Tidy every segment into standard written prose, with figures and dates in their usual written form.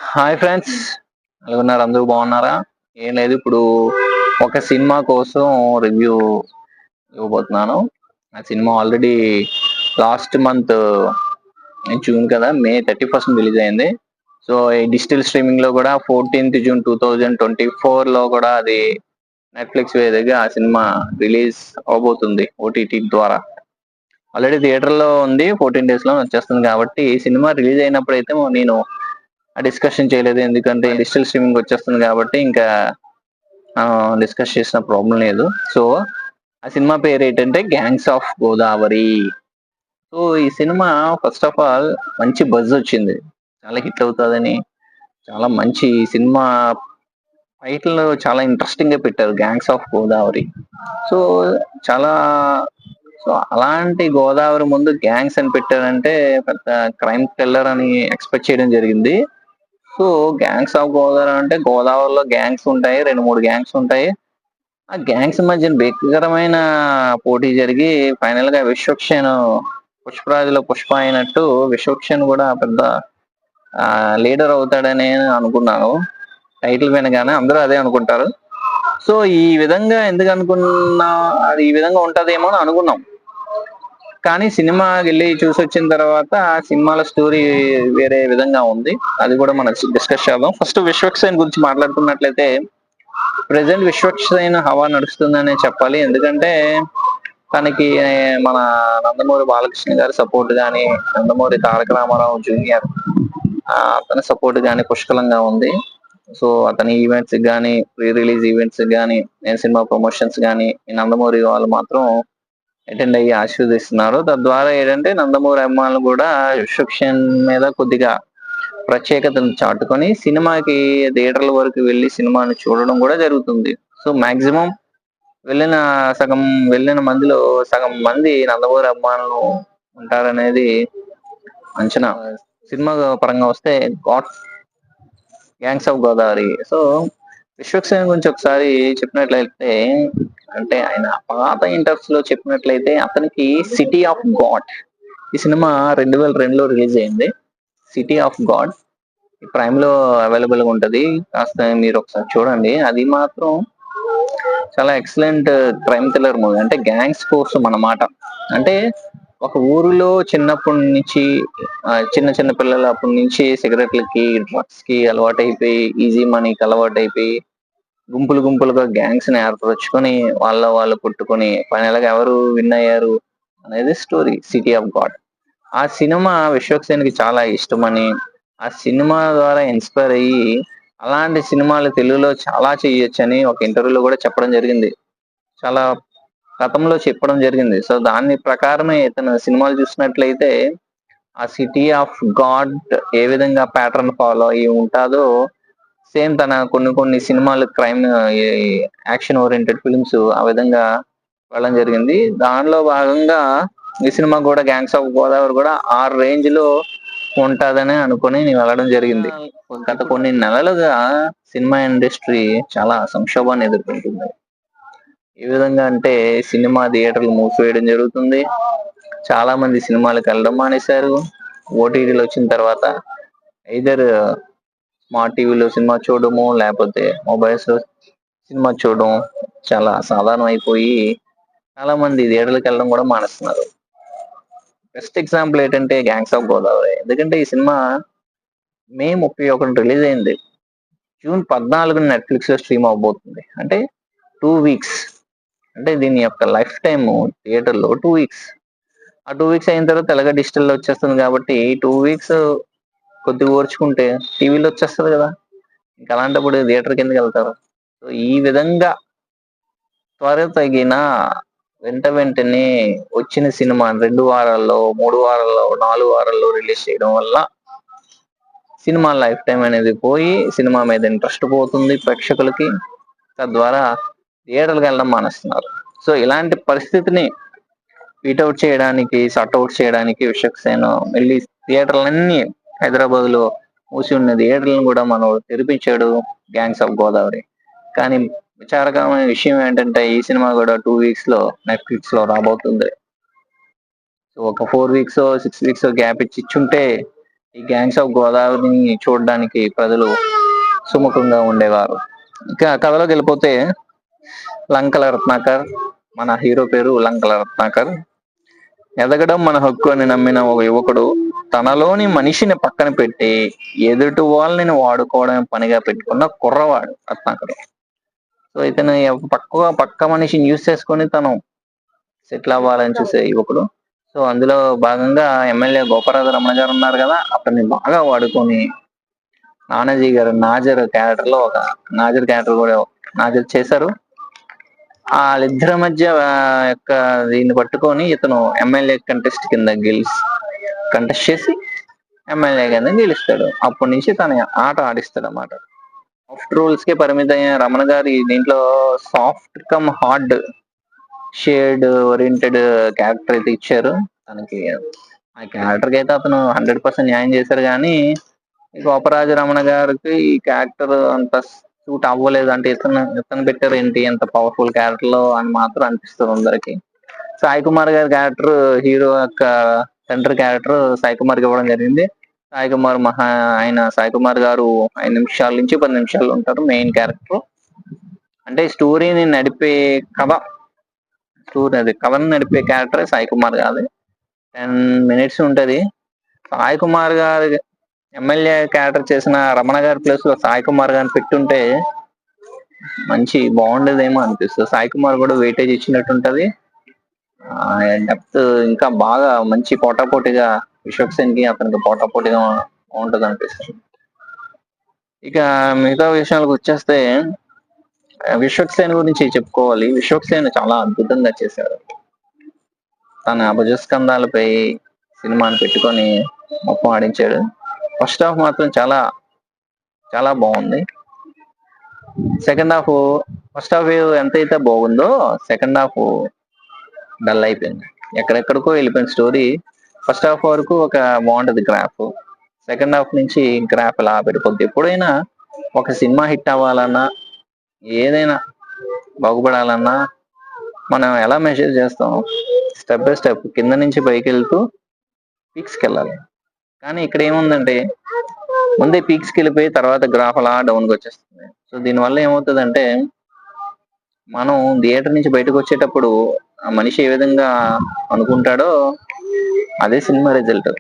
Hi friends, ఎలా ఉన్నారు? అందరూ బాగున్నారా? ఏం లేదు, ఇప్పుడు ఒక సినిమా కోసం రివ్యూ ఇవ్వబోతున్నాను. ఆ cinema already last month June కదా, మే 31 రిలీజ్ అయింది. సో ఈ డిజిటల్ స్ట్రీమింగ్ లో కూడా 14 జూన్ 2024 లో కూడా అది నెట్ఫ్లిక్స్ వేదికగా ఆ సినిమా రిలీజ్ అవబోతుంది ఓటీటీ ద్వారా. ఆల్రెడీ థియేటర్ లో ఉంది, 14 days లో వచ్చేస్తుంది. కాబట్టి ఈ సినిమా రిలీజ్ అయినప్పుడైతే నేను డిస్కషన్ చేయలేదు, ఎందుకంటే డిజిటల్ స్ట్రీమింగ్ వచ్చేస్తుంది కాబట్టి ఇంకా డిస్కస్ చేసిన ప్రాబ్లం లేదు. సో ఆ సినిమా పేరు ఏంటంటే గ్యాంగ్స్ ఆఫ్ గోదావరి. సో ఈ సినిమా ఫస్ట్ ఆఫ్ ఆల్ మంచి బజ్ వచ్చింది, చాలా హిట్ అవుతుందని. చాలా మంచి సినిమా, టైటిల్ చాలా ఇంట్రెస్టింగ్ గా పెట్టారు, గ్యాంగ్స్ ఆఫ్ గోదావరి. సో చాలా సో అలాంటి గోదావరి ముందు గ్యాంగ్స్ అని పెట్టారంటే పెద్ద క్రైమ్ థ్రిల్లర్ అని ఎక్స్పెక్ట్ చేయడం జరిగింది. సో గ్యాంగ్స్ ఆఫ్ గోదావరి అంటే గోదావరిలో గ్యాంగ్స్ ఉంటాయి, 2 3 గ్యాంగ్స్ ఉంటాయి. ఆ గ్యాంగ్స్ మధ్య భీకరమైన పోటీ జరిగి ఫైనల్ గా విశ్వక్సేన్ పుష్పరాజులో పుష్ప అయినట్టు విశ్వక్సేన్ కూడా పెద్ద లీడర్ అవుతాడని అనుకున్నాను. టైటిల్ వినగానే అందరూ అదే అనుకుంటారు. సో ఈ విధంగా ఎందుకు అనుకున్నా, అది ఈ విధంగా ఉంటదేమో అని అనుకున్నాం. కానీ సినిమా వెళ్ళి చూసి వచ్చిన తర్వాత ఆ సినిమాల స్టోరీ వేరే విధంగా ఉంది. అది కూడా మనం డిస్కస్ చేద్దాం. ఫస్ట్ విశ్వక్సేన్ గురించి మాట్లాడుకున్నట్లయితే, ప్రెసెంట్ విశ్వక్సేన్ హవా నడుస్తుందనే చెప్పాలి. ఎందుకంటే తనకి మన నందమూరి బాలకృష్ణ గారి సపోర్ట్ గాని, నందమూరి తారక రామారావు జూనియర్ అతని సపోర్ట్ గాని పుష్కలంగా ఉంది. సో అతని ఈవెంట్స్ గానీ, ప్రీ రిలీజ్ ఈవెంట్స్ గానీ, నేను సినిమా ప్రమోషన్స్ గానీ ఈ నందమూరి వాళ్ళు మాత్రం అటెండ్ అయ్యి ఆశీర్వదిస్తున్నారు. తద్వారా ఏంటంటే నందమూరి అభిమానులు కూడా విశ్వక్సేన్ మీద కొద్దిగా ప్రత్యేకతను చాటుకొని సినిమాకి థియేటర్ల వరకు వెళ్లి సినిమాని చూడడం కూడా జరుగుతుంది. సో మాక్సిమం వెళ్ళిన సగం వెళ్ళిన మందిలో సగం మంది నందమూరి అభిమానులు ఉంటారనేది అంచనా. సినిమా పరంగా వస్తే gangs of Godavari. So Vishwaksen గురించి ఒకసారి చెప్పినట్లయితే, అంటే ఆయన పాత ఇంటర్వ్యూస్ లో చెప్పినట్లయితే అతనికి సిటీ ఆఫ్ గాడ్ ఈ సినిమా 2002లో రిలీజ్ అయింది. సిటీ ఆఫ్ గాడ్ ప్రైమ్ లో అవైలబుల్ గా ఉంటది, కాస్త మీరు ఒకసారి చూడండి. అది మాత్రం చాలా ఎక్సలెంట్ క్రైమ్ థ్రిల్లర్ మూవీ. అంటే గ్యాంగ్స్ కోసం అన్నమాట. అంటే ఒక ఊరిలో చిన్నప్పటి నుంచి చిన్న చిన్న పిల్లలు అప్పటి నుంచి సిగరెట్లకి డ్రగ్స్ కి అలవాటు అయిపోయి, ఈజీ మనీకి అలవాటు అయిపోయి, గుంపులు గుంపులుగా గ్యాంగ్స్ ని ఏర్పరచుకొని వాళ్ళు కొట్టుకొని ఫైనల్ గా ఎవరు విన్ అయ్యారు అనేది స్టోరీ సిటీ ఆఫ్ గాడ్. ఆ సినిమా విశ్వక్సేన్ కి చాలా ఇష్టమని, ఆ సినిమా ద్వారా ఇన్స్పైర్ అయ్యి అలాంటి సినిమాలు తెలుగులో చాలా చేయొచ్చని ఒక ఇంటర్వ్యూలో కూడా చెప్పడం జరిగింది. చాలా గతంలో చెప్పడం జరిగింది. సో దాని ప్రకారమే ఇతను సినిమాలు చూసినట్లయితే ఆ సిటీ ఆఫ్ గాడ్ ఏ విధంగా ప్యాటర్న్ ఫాలో అయ్యి ఉంటాదో సేమ్ తన కొన్ని కొన్ని సినిమాలు క్రైమ్ యాక్షన్ ఓరియంటెడ్ ఫిల్మ్స్ ఆ విధంగా వెళ్ళడం జరిగింది. దానిలో భాగంగా ఈ సినిమా కూడా గ్యాంగ్స్ ఆఫ్ గోదావరి కూడా ఆ రేంజ్ లో ఉంటదని అనుకుని నేను వెళ్ళడం జరిగింది. గత కొన్ని నెలలుగా సినిమా ఇండస్ట్రీ చాలా సంక్షోభాన్ని ఎదుర్కొంటుంది. ఏ విధంగా అంటే సినిమా థియేటర్లు మూసివేయడం జరుగుతుంది, చాలా మంది సినిమాలకు వెళ్ళడం మానేశారు. ఓటీటీలు వచ్చిన తర్వాత ఐదర్ స్మార్ట్ టీవీలో సినిమా చూడడము, లేకపోతే మొబైల్స్ లో సినిమా చూడడం చాలా సాధారణం అయిపోయి చాలా మంది థియేటర్లకు వెళ్ళడం కూడా మానేస్తున్నారు. బెస్ట్ ఎగ్జాంపుల్ ఏంటంటే గ్యాంగ్స్ ఆఫ్ గోదావరి. ఎందుకంటే ఈ సినిమా మే 31 రిలీజ్ అయింది, జూన్ 14 నెట్ఫ్లిక్స్ లో స్ట్రీమ్ అవబోతుంది. అంటే 2 weeks. అంటే దీని యొక్క లైఫ్ టైమ్ థియేటర్ లో 2 weeks. ఆ 2 weeks అయిన తర్వాత తెల్లగా డిజిటల్ లో వచ్చేస్తుంది కాబట్టి 2 weeks కొద్దిగా ఓర్చుకుంటే టీవీలో వచ్చేస్తుంది కదా. ఇంకా అలాంటప్పుడు థియేటర్ కిందకి వెళ్తారు. సో ఈ విధంగా త్వరతగిన వెంటనే వచ్చిన సినిమా 2 వారాల్లో, 3 వారాల్లో, 4 వారాల్లో రిలీజ్ చేయడం వల్ల సినిమా లైఫ్ టైం అనేది పోయి సినిమా మీద ఇంట్రెస్ట్ పోతుంది ప్రేక్షకులకి. తద్వారా థియేటర్కి వెళ్ళడం మానేస్తున్నారు. సో ఇలాంటి పరిస్థితిని అవుట్ చేయడానికి, అవుట్ చేయడానికి విశ్వక్సేన్ వెళ్ళి థియేటర్లన్నీ హైదరాబాద్ లో మూసి ఉన్న థియేటర్లను కూడా మనం తెరిపించాడు, గ్యాంగ్స్ ఆఫ్ గోదావరి. కానీ విచారకరమైన విషయం ఏంటంటే ఈ సినిమా కూడా 2 weeks లో నెట్ఫ్లిక్స్ లో రాబోతుంది. సో ఒక 4 weeks 6 weeks గ్యాప్ ఇచ్చుంటే ఈ గ్యాంగ్స్ ఆఫ్ గోదావరిని చూడడానికి ప్రజలు సుముఖంగా ఉండేవారు. ఇంకా కథలోకి వెళ్ళిపోతే లంకల రత్నాకర్, మన హీరో పేరు లంకల రత్నాకర్. ఎదగడం మన హక్కు అని నమ్మిన ఒక యువకుడు తనలోని మనిషిని పక్కన పెట్టి ఎదుటి వాళ్ళని వాడుకోవడం పనిగా పెట్టుకున్న కుర్రవాడు రత్నాకర్. సో ఇతను పక్క మనిషిని యూజ్ చేసుకొని తను సెటిల్ అవ్వాలని చూసే యువకుడు. సో అందులో భాగంగా ఎమ్మెల్యే గోపరాజు రమణ గారు ఉన్నారు కదా, అతన్ని బాగా వాడుకొని నానాజీ గారు నాజర్ క్యారెక్టర్ లో ఒక నాజర్ క్యారెక్టర్ కూడా నాజర్ చేశారు. వాళ్ళిద్దరి మధ్య యొక్క దీన్ని పట్టుకొని ఇతను ఎమ్మెల్యే కంటెస్ట్ చేసి ఎమ్మెల్యే కింద గెలుస్తాడు. అప్పటి నుంచి తన ఆట ఆడిస్తాడు అన్నమాట. సాఫ్ట్ రూల్స్ కే పరిమితమైన రమణ గారి దీంట్లో soft come hard shade oriented character అయితే ఇచ్చారు తనకి. ఆ క్యారెక్టర్ కి అయితే అతను 100% న్యాయం చేశారు, కానీ గోపరాజు రమణ గారికి ఈ క్యారెక్టర్ అంత సూట్ అవ్వలేదు. అంటే ఇతను పెట్టారు ఏంటి ఎంత పవర్ఫుల్ క్యారెక్టర్ లో అని మాత్రం అనిపిస్తుంది అందరికి. సాయి కుమార్ గారి క్యారెక్టర్, హీరో యొక్క తండ్రి క్యారెక్టర్ సాయి కుమార్ కి ఇవ్వడం జరిగింది. సాయి కుమార్ గారు 5 నిమిషాల నుంచి 10 నిమిషాలు ఉంటారు మెయిన్ క్యారెక్టర్. అంటే స్టోరీని నడిపే కథను నడిపే క్యారెక్టర్ సాయి కుమార్ గారి 10 minutes ఉంటది. సాయి కుమార్ గారి ఎమ్మెల్యే క్యారెక్టర్ చేసిన రమణ గారి ప్లేస్ లో సాయి కుమార్ గారిని పెట్టుంటే మంచి బాగుండేదేమో అనిపిస్తుంది. సాయి కుమార్ కూడా వెయిటేజ్ ఇచ్చినట్టు ఉంటది. డెప్త్ ఇంకా బాగా మంచి పోటాపోటీగా విశ్వక్సేన్ కి అతనికి పోటాపోటీగా ఉంటది అనిపిస్తుంది. ఇక మిగతా విషయాలకు వచ్చేస్తే విశ్వక్సేన్ గురించి చెప్పుకోవాలి. విశ్వక్సేన్ చాలా అద్భుతంగా చేశారు. తన భుజస్కంధాలపై సినిమాని పెట్టుకొని మొత్తం ఆడించాడు. ఫస్ట్ హాఫ్ మాత్రం చాలా చాలా బాగుంది. సెకండ్ హాఫ్ ఫస్ట్ హాఫ్ ఎంతైతే బాగుందో సెకండ్ హాఫ్ డల్ అయిపోయింది. ఎక్కడెక్కడికో వెళ్ళిపోయిన స్టోరీ. ఫస్ట్ హాఫ్ వరకు ఒక బాగుంటది గ్రాఫ్, సెకండ్ హాఫ్ నుంచి గ్రాఫ్ ఇలా పెడిపోద్ది. ఎప్పుడైనా ఒక సినిమా హిట్ అవ్వాలన్నా ఏదైనా బాగుపడాలన్నా మనం ఎలా మెజర్ చేస్తాం? స్టెప్ బై స్టెప్ కింద నుంచి పైకి వెళ్తూ పీక్స్కి వెళ్ళాలి. కానీ ఇక్కడ ఏముందంటే ముందే పీక్స్కి వెళ్ళిపోయి తర్వాత గ్రాఫ్ అలా డౌన్కి వచ్చేస్తుంది. సో దీనివల్ల ఏమవుతుందంటే మనం థియేటర్ నుంచి బయటకు వచ్చేటప్పుడు ఆ మనిషి ఏ విధంగా అనుకుంటాడో అదే సినిమా రిజల్ట్.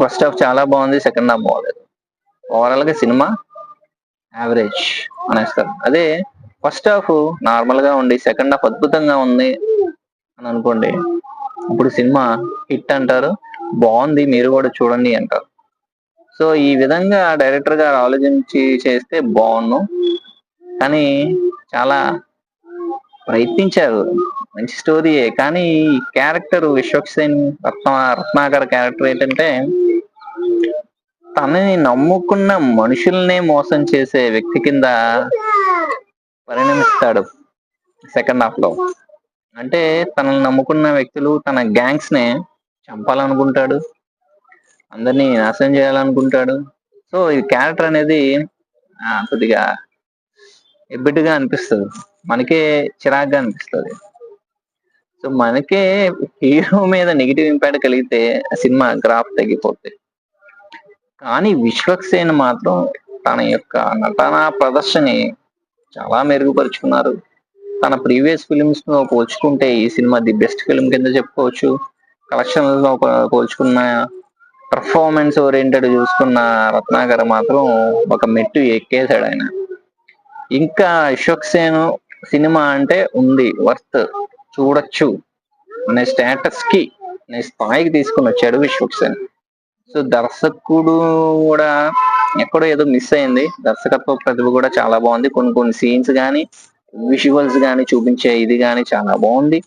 ఫస్ట్ హాఫ్ చాలా బాగుంది, సెకండ్ హాఫ్ బాగలేదు. ఓవరాల్ గా సినిమా యావరేజ్ అనేస్తారు. అదే ఫస్ట్ హాఫ్ నార్మల్ గా ఉండి సెకండ్ హాఫ్ అద్భుతంగా ఉంది అని అనుకోండి, ఇప్పుడు సినిమా హిట్ అంటారు, బాగుంది మీరు కూడా చూడండి అంటారు. సో ఈ విధంగా డైరెక్టర్ గారు ఆలోచించి చేస్తే బాగుండు, కానీ చాలా ప్రయత్నించారు. మంచి స్టోరీయే, కానీ ఈ క్యారెక్టర్ విశ్వక్సేన్ రత్నాకర్ క్యారెక్టర్ ఏంటంటే తనని నమ్ముకున్న మనుషుల్నే మోసం చేసే వ్యక్తి కింద పరిణమిస్తాడు సెకండ్ హాఫ్ లో. అంటే తనని నమ్ముకున్న వ్యక్తులు తన గ్యాంగ్స్ నే చంపాలనుకుంటాడు, అందరినీ నాశనం చేయాలనుకుంటాడు. సో ఈ క్యారెక్టర్ అనేది కొద్దిగా ఎబ్బెట్టుగా అనిపిస్తుంది, మనకే చిరాగ్గా అనిపిస్తుంది. సో మనకే హీరో మీద నెగిటివ్ ఇంపాక్ట్ కలిగితే సినిమా గ్రాఫ్ తగ్గిపోతుంది. కానీ విశ్వక్సేన్ మాత్రం తన యొక్క నటనా ప్రదర్శనని చాలా మెరుగుపరుచుకున్నారు. తన ప్రీవియస్ ఫిలిమ్స్ తో పోల్చుకుంటే ఈ సినిమా ది బెస్ట్ ఫిల్మ్ కింద చెప్పుకోవచ్చు. కలెక్షన్ లో పోల్చుకున్న, పర్ఫార్మెన్స్ ఓరియంటెడ్ చూసుకున్న రత్నాకర్ మాత్రం ఒక మెట్టు ఎక్కేశాడు ఆయన. ఇంకా విశ్వక్సేన్ సినిమా అంటే ఉంది, వర్త్ చూడొచ్చు అనే స్టేటస్ కి స్థాయికి తీసుకుని వచ్చాడు విశ్వక్సేన్. సో దర్శకుడు కూడా ఎక్కడో ఏదో మిస్ అయింది. దర్శకత్వ ప్రతిభ కూడా చాలా బాగుంది. కొన్ని సీన్స్ కానీ విజువల్స్ కానీ చూపించే ఇది కానీ చాలా బాగుంది.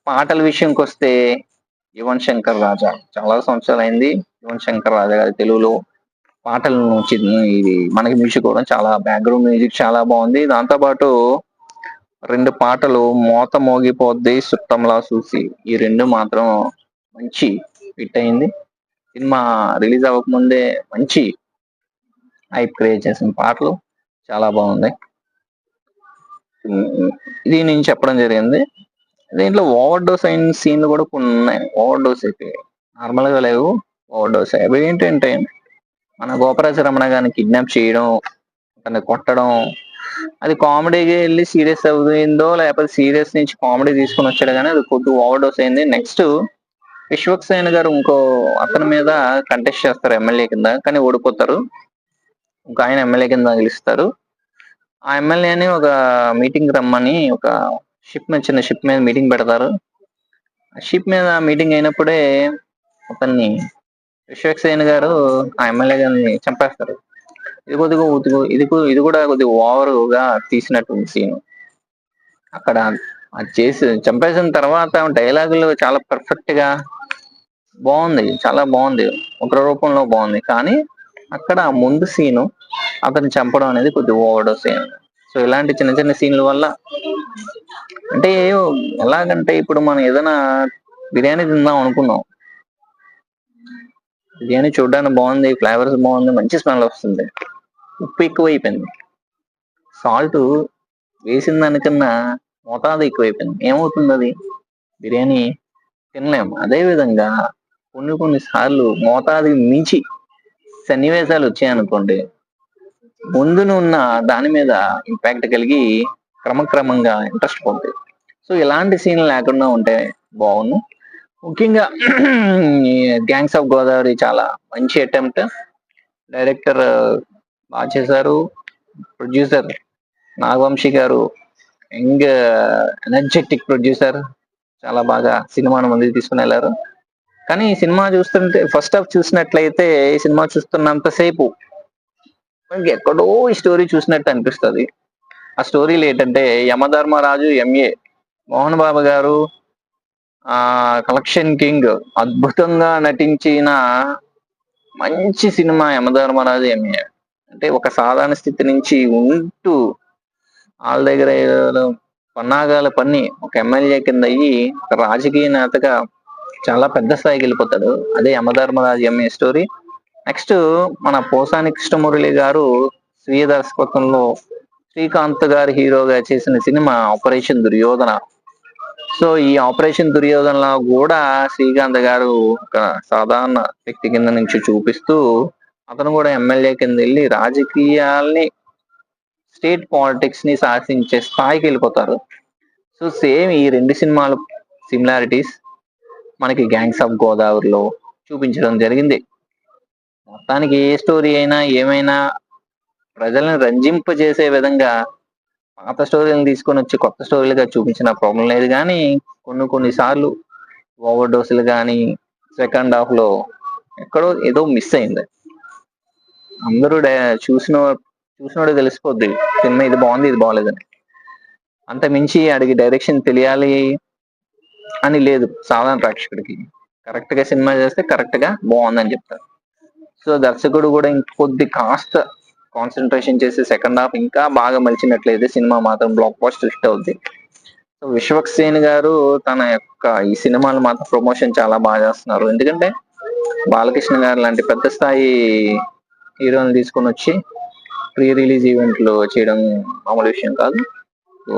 పాటల విషయంకి వస్తే యువన్ శంకర్ రాజా, చాలా సంవత్సరాలు అయింది యువన్ శంకర్ రాజా గారి తెలుగులో పాటలను ఇది మనకి మ్యూజిక్ కూడా చాలా బ్యాక్గ్రౌండ్ మ్యూజిక్ చాలా బాగుంది. దాంతో పాటు 2 పాటలు మోత మోగిపోద్ది సుట్టంలా చూసి, ఈ 2 మాత్రం మంచి హిట్ అయింది. సినిమా రిలీజ్ అవ్వకముందే మంచి హైప్ క్రియేట్ చేసిన పాటలు చాలా బాగున్నాయి. ఇది నేను చెప్పడం జరిగింది. దీంట్లో ఓవర్ డోస్ అయిన సీన్లు కూడా కొన్ని ఉన్నాయి. ఓవర్ డోస్ అయితే నార్మల్ గా లేవు, ఓవర్ డోస్. అవి ఏంటంటే మన గోపరాజ రమణ గారిని కిడ్నాప్ చేయడం, తను కొట్టడం, అది కామెడీగా వెళ్ళి సీరియస్ అవుతుందో లేకపోతే సీరియస్ నుంచి కామెడీ తీసుకుని వచ్చాడు కానీ అది కొద్దిగా ఓవర్ డోస్ అయింది. నెక్స్ట్ విశ్వక్సేన్ గారు ఇంకో అతని మీద కంటెస్ట్ చేస్తారు ఎమ్మెల్యే కింద, కానీ ఓడిపోతారు. ఒక ఆయన ఎమ్మెల్యే కింద గెలుస్తారు. ఆ ఎమ్మెల్యేని ఒక మీటింగ్ రమ్మని ఒక చిన్న షిప్ మీద మీటింగ్ పెడతారు. ఆ షిప్ మీద మీటింగ్ అయినప్పుడే అతన్ని విశ్వక్సేన్ గారు ఆ ఎమ్మెల్యే గారిని చంపేస్తారు. ఇది కొద్దిగా ఇది కూడా కొద్దిగా ఓవర్ గా తీసినట్టుంది సీన్. అక్కడ అది చేసి చంపేసిన తర్వాత డైలాగులు చాలా పర్ఫెక్ట్ గా బాగుంది, చాలా బాగుంది, ఉగ్ర రూపంలో బాగుంది. కానీ అక్కడ ముందు సీను అతన్ని చంపడం అనేది కొద్దిగా ఓవర్ డోస్ అయింది. సో ఇలాంటి చిన్న చిన్న సీన్ల వల్ల అంటే ఎలాగంటే ఇప్పుడు మనం ఏదైనా బిర్యానీ తిందాం అనుకున్నాం, బిర్యానీ చూడడానికి బాగుంది, ఫ్లేవర్స్ బాగుంది, మంచి స్మెల్ వస్తుంది, ఉప్పు ఎక్కువ అయిపోయింది, సాల్ట్ వేసిన దానికన్నా మోతాదు ఎక్కువైపోయింది, ఏమవుతుంది అది బిర్యానీ తినలేము. అదే విధంగా కొన్ని సార్లు మోతాదు మించి సన్నివేశాలు వచ్చాయనుకోండి, ముందునున్న దాని మీద ఇంపాక్ట్ కలిగి క్రమక్రమంగా ఇంట్రెస్ట్ పోతుంది. సో ఇలాంటి సీన్లు లేకుండా ఉంటే బాగుండు. ముఖ్యంగా గ్యాంగ్స్ ఆఫ్ గోదావరి చాలా మంచి అటెంప్ట్. డైరెక్టర్ బాగా చేశారు, ప్రొడ్యూసర్ నాగవంశీ గారు యంగ్ ఎనర్జెటిక్ ప్రొడ్యూసర్, చాలా బాగా సినిమాను ముందుకు తీసుకుని వెళ్ళారు. కానీ ఈ సినిమా చూస్తుంటే ఫస్ట్ హాఫ్ చూసినట్లయితే ఈ సినిమా చూస్తున్నంతసేపు ఎక్కడో ఈ స్టోరీ చూసినట్టు అనిపిస్తుంది. ఆ స్టోరీలు ఏంటంటే యమధర్మరాజు ఎంఏ మోహన్ బాబు గారు కలెక్షన్ కింగ్ అద్భుతంగా నటించిన మంచి సినిమా యమధర్మరాజు ఎంఏ. అంటే ఒక సాధారణ స్థితి నుంచి ఉంటూ వాళ్ళ దగ్గర పన్నాగాల పన్ని ఒక ఎమ్మెల్యే కింద అయ్యి ఒక రాజకీయ నేతగా చాలా పెద్ద స్థాయికి వెళ్ళిపోతాడు. అదే యమధర్మరాజు ఎంఏ స్టోరీ. నెక్స్ట్ మన పోసాని కృష్ణమురళి గారు స్వీయ దర్శకత్వంలో శ్రీకాంత్ గారు హీరోగా చేసిన సినిమా ఆపరేషన్ దుర్యోధన. సో ఈ ఆపరేషన్ దుర్యోధనలో కూడా శ్రీకాంత్ గారు ఒక సాధారణ వ్యక్తి కింద నుంచి చూపిస్తూ అతను కూడా ఎమ్మెల్యే కింద వెళ్ళి రాజకీయాల్ని, స్టేట్ పాలిటిక్స్ ని శాసించే స్థాయికి వెళ్ళిపోతారు. సో సేమ్ ఈ రెండు సినిమాలు సిమిలారిటీస్ మనకి గ్యాంగ్స్ ఆఫ్ గోదావరిలో చూపించడం జరిగింది. మొత్తానికి ఏ స్టోరీ అయినా ఏమైనా ప్రజలను రంజింపజేసే విధంగా పాత స్టోరీలను తీసుకొని వచ్చి కొత్త స్టోరీలుగా చూపించిన ప్రాబ్లం లేదు. కానీ కొన్ని సార్లు ఓవర్ డోసులు కానీ సెకండ్ హాఫ్ లో ఎక్కడో ఏదో మిస్ అయింది. అందరూ చూసినోడు తెలిసిపోద్ది సినిమా ఇది బాగుంది ఇది బాగలేదని. అంత మించి అడిగి డైరెక్షన్ తెలియాలి అని లేదు సాధారణ ప్రేక్షకుడికి. కరెక్ట్ గా సినిమా చేస్తే కరెక్ట్ గా బాగుందని చెప్తారు. సో దర్శకుడు కూడా ఇంకొద్ది కాస్త కాన్సన్ట్రేషన్ చేసి సెకండ్ హాఫ్ ఇంకా బాగా మలిచినట్లయితే సినిమా మాత్రం బ్లాక్ బస్టర్ హిట్ అవుద్ది. సో విశ్వక్సేన్ గారు తన యొక్క ఈ సినిమాలు మాత్రం ప్రమోషన్ చాలా బాగా చేస్తున్నారు. ఎందుకంటే బాలకృష్ణ గారు లాంటి పెద్ద స్థాయి హీరోని తీసుకొని వచ్చి ప్రీ రిలీజ్ ఈవెంట్లు చేయడం మామూలు విషయం కాదు. సో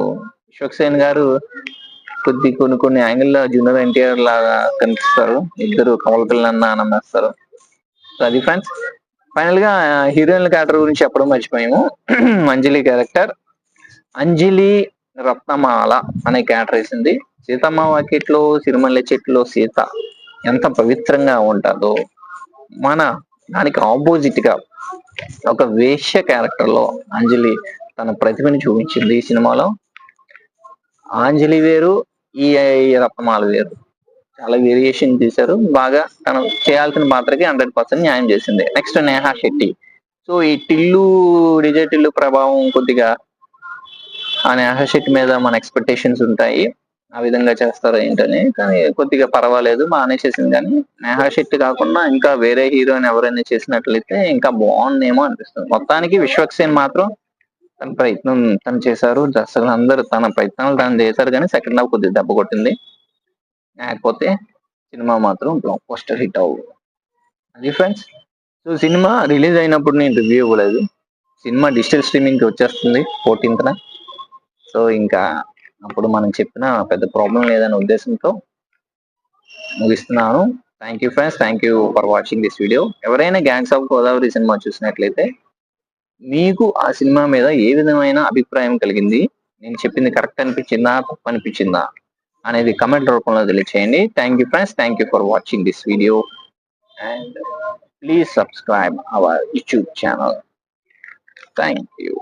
విశ్వక్సేన్ గారు కొన్ని యాంగిల్లో జూనియర్ ఎన్టీఆర్ లాగా కనిపిస్తారు. ఇద్దరు కమల పిల్లన్న నమ్మేస్తారు. సో అది ఫ్రెండ్స్. ఫైనల్ గా హీరోయిన్ క్యారెక్టర్ గురించి చెప్పడం మర్చిపోయాము. అంజలి క్యారెక్టర్, అంజలి రత్నమాల అనే క్యారెక్టర్ వేసింది. సీతమ్మ వాకిట్లో సిరిమల్లె చెట్టులో సీత ఎంత పవిత్రంగా ఉంటుందో మన దానికి ఆపోజిట్ గా ఒక వేశ్య క్యారెక్టర్ లో అంజలి తన ప్రతిభని చూపించింది ఈ సినిమాలో. అంజలి వేరు, ఈ రత్నమాల వేరు, చాలా వేరియేషన్ చేశారు. బాగా తను చేయాల్సిన పాత్రకి 100% న్యాయం చేసింది. నెక్స్ట్ నేహా శెట్టి. సో ఈ డిజే టిల్లు ప్రభావం కొద్దిగా ఆ నేహా శెట్టి మీద మన ఎక్స్పెక్టేషన్స్ ఉంటాయి, ఆ విధంగా చేస్తారు ఏంటని. కానీ కొద్దిగా పర్వాలేదు, బాగానే చేసింది. కానీ నేహా శెట్టి కాకుండా ఇంకా వేరే హీరోయిన్ ఎవరైనా చేసినట్లయితే ఇంకా బాగుందేమో అనిపిస్తుంది. మొత్తానికి విశ్వక్సేన్ మాత్రం తన ప్రయత్నం తను చేశారు. దర్శకులు అందరూ తన ప్రయత్నాలు తను చేశారు. కానీ సెకండ్ హాఫ్ కొద్దిగా దెబ్బ కొట్టింది. లేకపోతే సినిమా మాత్రం బ్లాక్ బస్టర్ హిట్ అవ్వు. అది ఫ్రెండ్స్. సో సినిమా రిలీజ్ అయినప్పుడు నేను రివ్యూ ఇవ్వలేదు. సినిమా డిజిటల్ స్ట్రీమింగ్ కి వచ్చేస్తుంది 14th. సో ఇంకా అప్పుడు మనం చెప్పిన పెద్ద ప్రాబ్లం లేదనే ఉద్దేశంతో ముగిస్తున్నాను. Thank you friends, thank you for watching this video. ఎవరైనా గ్యాంగ్స్ ఆఫ్ గోదావరి సినిమా చూసినట్లయితే మీకు ఆ సినిమా మీద ఏ విధమైన అభిప్రాయం కలిగింది, నేను చెప్పింది కరెక్ట్ అనిపించిందా తప్పు అనిపించిందా అనేది కమెంట్ రూపంలో తెలియచేయండి. Thank you friends, thank you for watching this video and please subscribe our YouTube channel. Thank you.